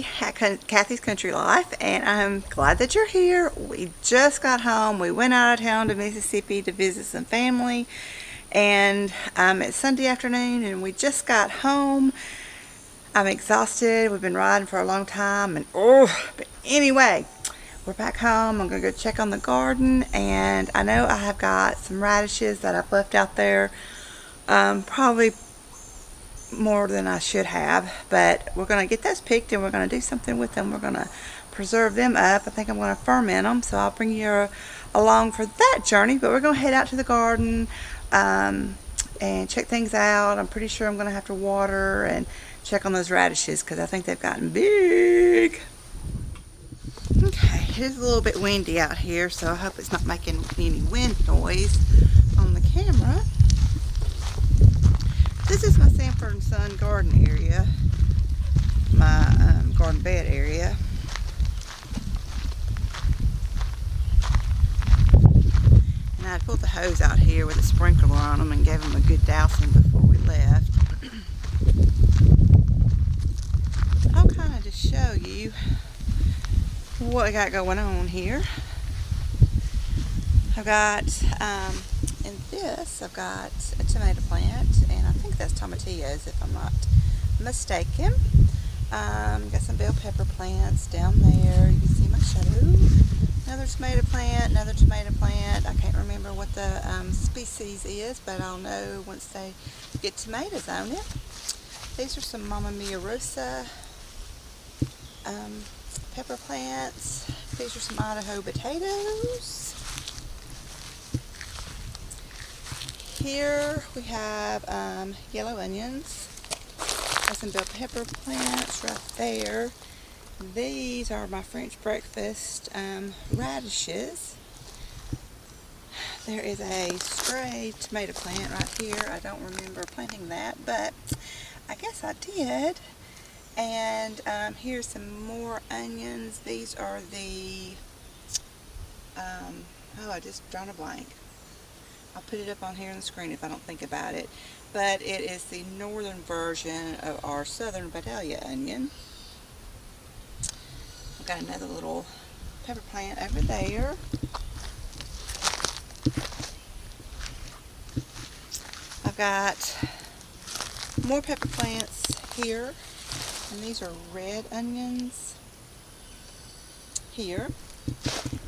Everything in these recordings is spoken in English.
Kathy at Kathy's Country Life, and I'm glad that you're here. We just got home. We went out of town to Mississippi to visit some family, and it's Sunday afternoon and we just got home. I'm exhausted. We've been riding for a long time, and but anyway, we're back home. I'm gonna go check on the garden, and I know I have got some radishes that I've left out there, probably more than I should have, but we're going to get those picked and we're going to do something with them. We're going to preserve them up. I think I'm going to ferment them, so I'll bring you along for that journey. But we're going to head out to the garden and check things out. I'm pretty sure I'm going to have to water and check on those radishes because I think they've gotten big. Okay, it is a little bit windy out here, so I hope it's not making any wind noise on the camera. This is my Sanford & Son garden area, my garden bed area. And I pulled the hose out here with a sprinkler on them and gave them a good dousing before we left. I'll kind of just show you what I got going on here. I've got, in this, I've got a tomato plant, and I think that's tomatillos if I'm not mistaken. Got some bell pepper plants down there. You can see my shadow. Another tomato plant, another tomato plant. I can't remember what the species is, but I'll know once they get tomatoes on it. These are some Mamma Mia Rosa pepper plants. These are some Idaho potatoes. Here we have yellow onions. Got some bell pepper plants right there. These are my French breakfast radishes. There is a stray tomato plant right here. I don't remember planting that, but I guess I did. And here's some more onions. These are the, I just drawn a blank. I'll put it up on here on the screen if I don't think about it. But it is the northern version of our southern Vidalia onion. I've got another little pepper plant over there. I've got more pepper plants here. And these are red onions here.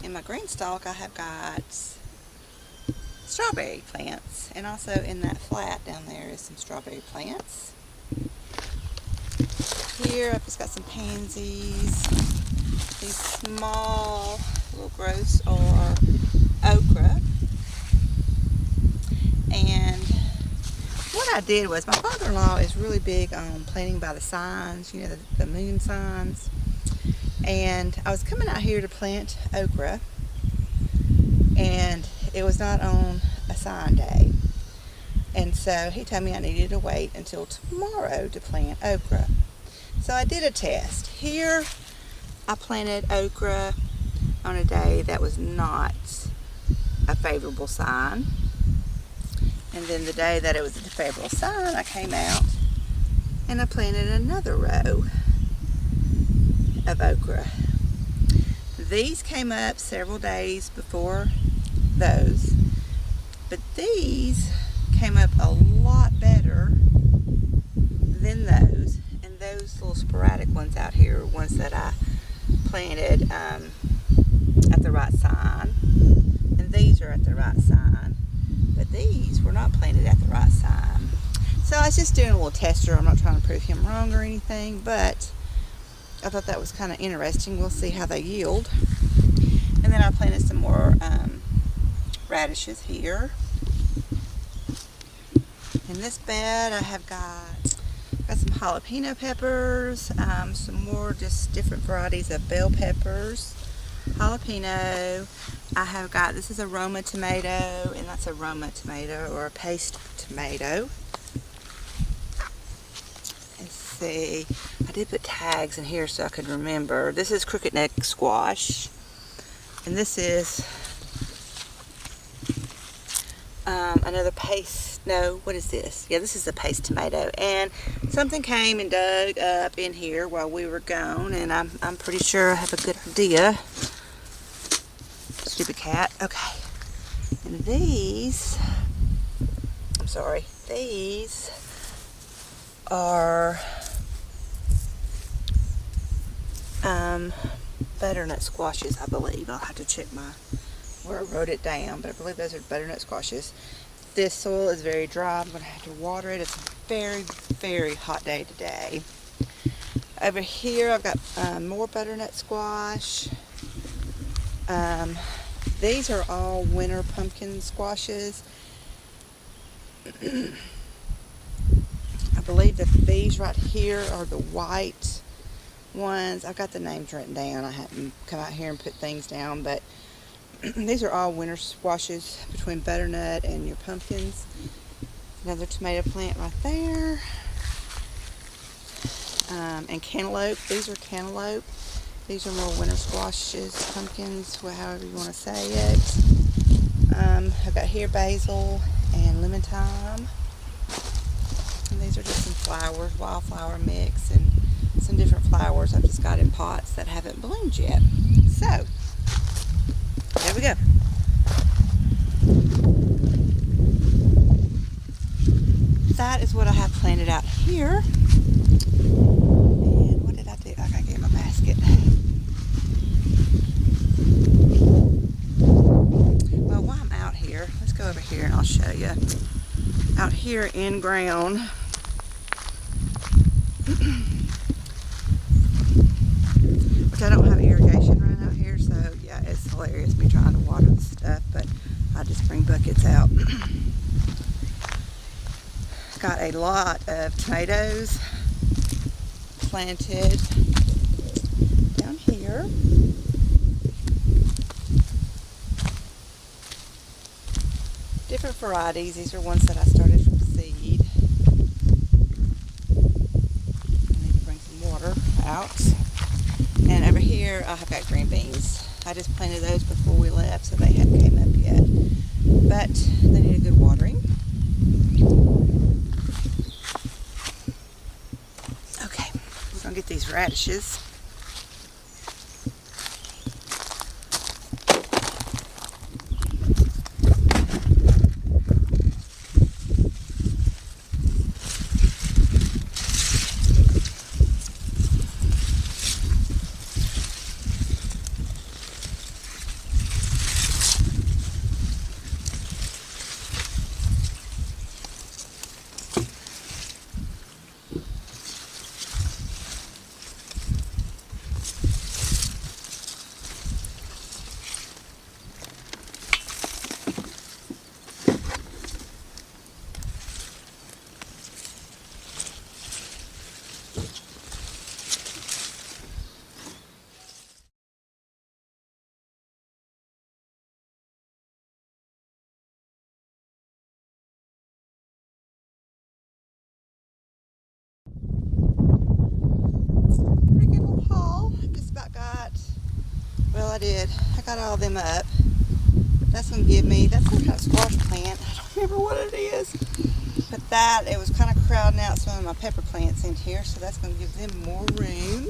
In my green stalk I have got strawberry plants, and also in that flat down there is some strawberry plants. Here I've just got some pansies. These small little growths are okra. And what I did was, my father-in-law is really big on planting by the signs, you know, the moon signs. And I was coming out here to plant okra, and it was not on a sign day. And so he told me I needed to wait until tomorrow to plant okra. So I did a test. Here I planted okra on a day that was not a favorable sign. And then the day that it was a favorable sign, I came out and I planted another row of okra. These came up several days before those, but these came up a lot better than those. And those little sporadic ones out here are ones that I planted at the right sign, and these are at the right sign, but these were not planted at the right sign. So I was just doing a little tester. I'm not trying to prove him wrong or anything, but I thought that was kind of interesting. We'll see how they yield. And then I planted some more radishes here. In this bed I have got some jalapeno peppers, some more just different varieties of bell peppers, jalapeno. I have got, this is a Roma tomato, and that's a Roma tomato, or a paste tomato. Let's see, I did put tags in here so I could remember. This is crooked neck squash, and this is another paste, no, what is this? Yeah, this is a paste tomato, and something came and dug up in here while we were gone, and I'm pretty sure I have a good idea. Stupid cat. Okay. And these, I'm sorry, these are butternut squashes, I believe. I'll have to check where I wrote it down, but I believe those are butternut squashes. This soil is very dry. I'm going to have to water it. It's a very, very hot day today. Over here, I've got more butternut squash. These are all winter pumpkin squashes. I believe that these right here are the white ones. I've got the names written down. I haven't come out here and put things down, but these are all winter squashes between butternut and your pumpkins. Another tomato plant right there. And cantaloupe. These are cantaloupe. These are more winter squashes, pumpkins, however you want to say it. I've got here basil and lemon thyme. And these are just some flowers, wildflower mix, and some different flowers I've just got in pots that haven't bloomed yet. So, there we go. That is what I have planted out here. And what did I do? I gotta get my basket. Well, while I'm out here, let's go over here and I'll show you. Out here in ground, which I don't have irrigation right out here, so yeah, it's hilarious me trying to water the stuff, but I just bring buckets out. Got a lot of tomatoes planted down here. Different varieties. These are ones that I started from seed. I need to bring some water out. And over here I have got green beans. I just planted those before we left, so they haven't came up yet. But they need a good watering. Okay, we're going to get these radishes. Pretty good little haul. Just about got, well, I did. I got all of them up. That's going to give me, that's some kind of squash plant. I don't remember what it is. But that, it was kind of crowding out some of my pepper plants in here, so that's going to give them more room.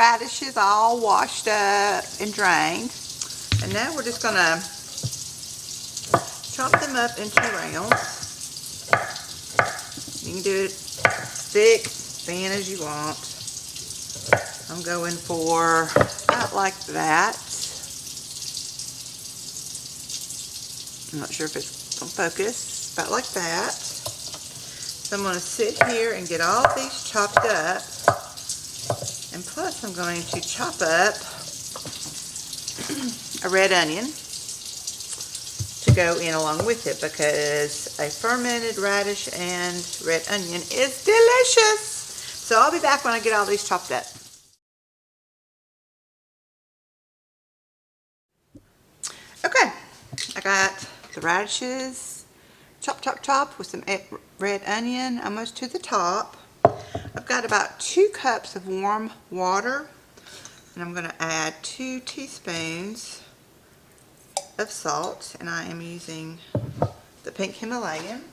radishes all washed up and drained. And now we're just gonna chop them up into rounds. You can do it thick, thin as you want. I'm going for about like that. I'm not sure if it's gonna focus, about like that. So I'm gonna sit here and get all of these chopped up. And plus I'm going to chop up a red onion to go in along with it, because a fermented radish and red onion is delicious. So I'll be back when I get all these chopped up. Okay, I got the radishes chop with some red onion almost to the top. I've got about 2 cups of warm water, and I'm going to add 2 teaspoons of salt, and I am using the pink Himalayan.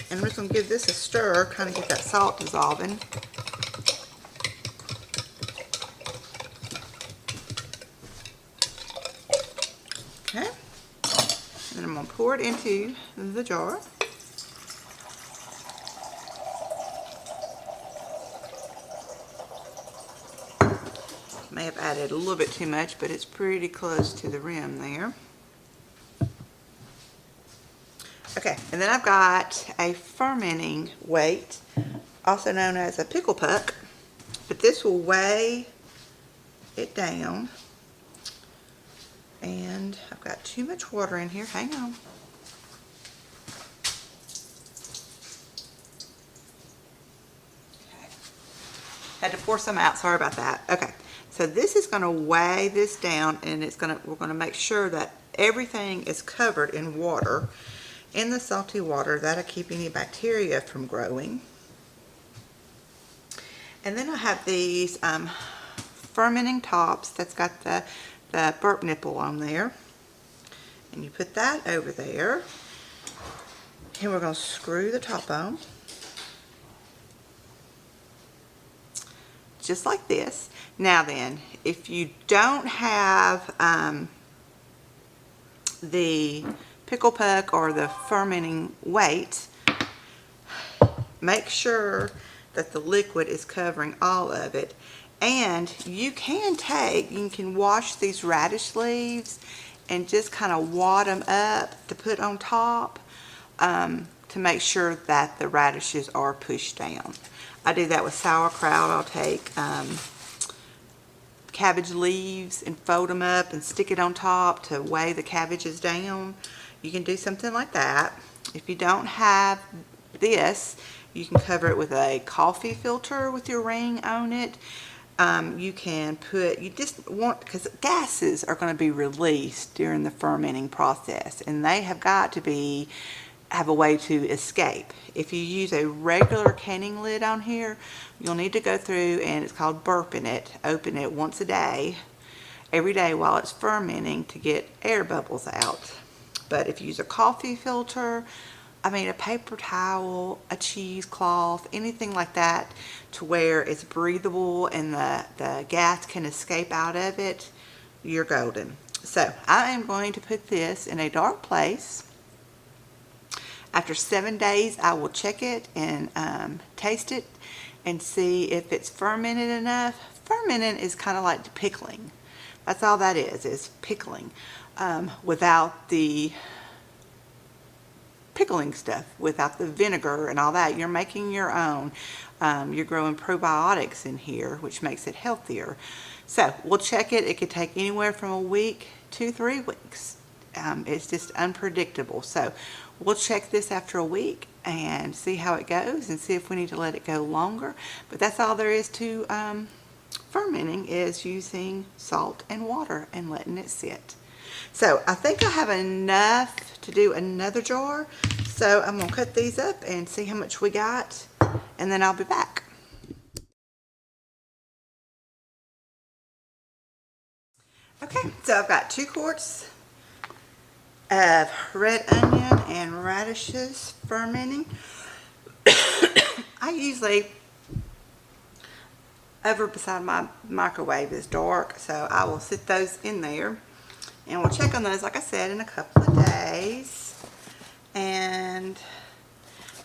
And I'm just going to give this a stir, kind of get that salt dissolving. Okay, and then I'm going to pour it into the jar. May have added a little bit too much, but it's pretty close to the rim there. Okay, and then I've got a fermenting weight, also known as a pickle puck, but this will weigh it down. And I've got too much water in here, hang on. Okay. Had to pour some out, sorry about that. Okay, so this is going to weigh this down, and we're going to make sure that everything is covered in water, in the salty water. That'll keep any bacteria from growing. And then I have these fermenting tops that's got the burp nipple on there. And you put that over there. And we're going to screw the top on. Just like this. Now then, if you don't have the pickle puck or the fermenting weight, make sure that the liquid is covering all of it. And you can wash these radish leaves and just kind of wad them up to put on top to make sure that the radishes are pushed down. I do that with sauerkraut. I'll take cabbage leaves and fold them up and stick it on top to weigh the cabbages down. You can do something like that. If you don't have this, you can cover it with a coffee filter with your ring on it. Because gases are going to be released during the fermenting process, and they have got to have a way to escape. If you use a regular canning lid on here, you'll need to go through, and it's called burping it, open it once a day, every day while it's fermenting, to get air bubbles out. But if you use a coffee filter, a paper towel, a cheesecloth, anything like that, to where it's breathable and the gas can escape out of it, you're golden. So I am going to put this in a dark place. After 7 days, I will check it and taste it and see if it's fermented enough. Fermenting is kind of like pickling. That's all that is pickling, without the pickling stuff, without the vinegar and all that. You're making your own. You're growing probiotics in here, which makes it healthier. So we'll check it. It could take anywhere from a week to 3 weeks. It's just unpredictable. So we'll check this after a week and see how it goes and see if we need to let it go longer. But that's all there is to fermenting, is using salt and water and letting it sit. So I think I have enough to do another jar. So I'm going to cut these up and see how much we got, and then I'll be back. Okay, so I've got 2 quarts of red onion and radishes fermenting. I usually over beside my microwave is dark, so I will sit those in there. And we'll check on those, like I said, in a couple of days. And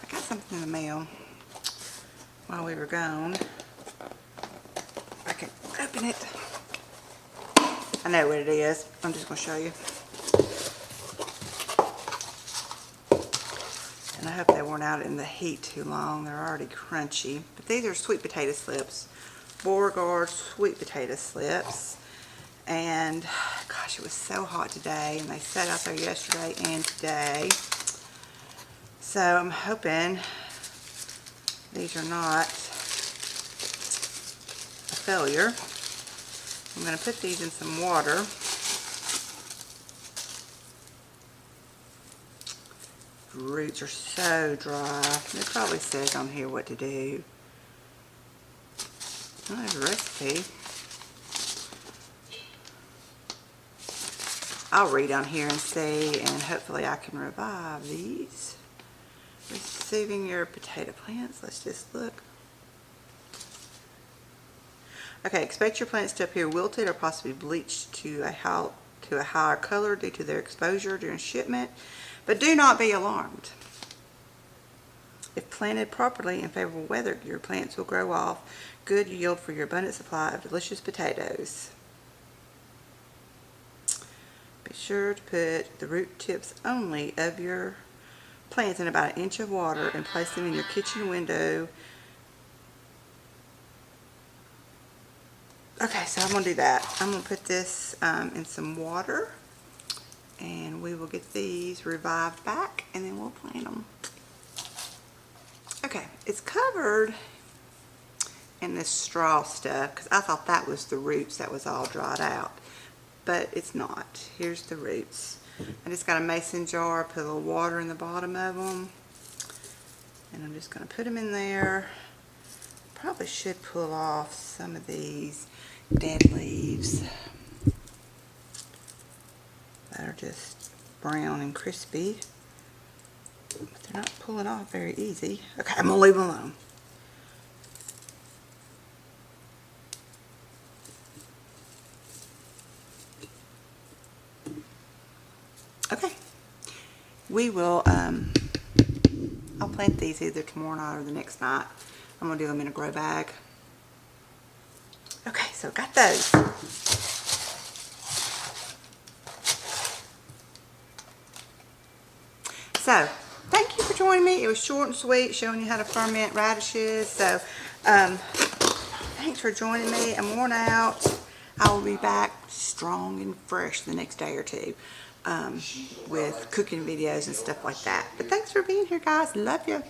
I got something in the mail while we were gone. I can open it. I know what it is. I'm just going to show you. And I hope they weren't out in the heat too long. They're already crunchy. But these are sweet potato slips. Beauregard sweet potato slips. And gosh, it was so hot today. And they sat out there yesterday and today. So I'm hoping these are not a failure. I'm going to put these in some water. The roots are so dry. It probably says on here what to do. Oh, there's a recipe. I'll read on here and see, and hopefully I can revive these. Receiving your potato plants. Let's just look. Okay, expect your plants to appear wilted or possibly bleached to a higher color due to their exposure during shipment, but do not be alarmed. If planted properly in favorable weather, your plants will grow off good yield for your abundant supply of delicious potatoes. Be sure to put the root tips only of your plants in about 1 inch of water and place them in your kitchen window. Okay, so I'm going to do that. I'm going to put this in some water, and we will get these revived back, and then we'll plant them. Okay, it's covered in this straw stuff, because I thought that was the roots that was all dried out, but it's not. Here's the roots. I just got a mason jar, put a little water in the bottom of them, and I'm just going to put them in there. Probably should pull off some of these dead leaves that are just brown and crispy, but they're not pulling off very easy. Okay, I'm gonna leave them alone. Okay, we will I'll plant these either tomorrow night or the next night. I'm gonna do them in a grow bag. Okay, so got those. So, thank you for joining me. It was short and sweet, showing you how to ferment radishes. So, thanks for joining me. I'm worn out. I will be back strong and fresh the next day or two with cooking videos and stuff like that. But thanks for being here, guys. Love you.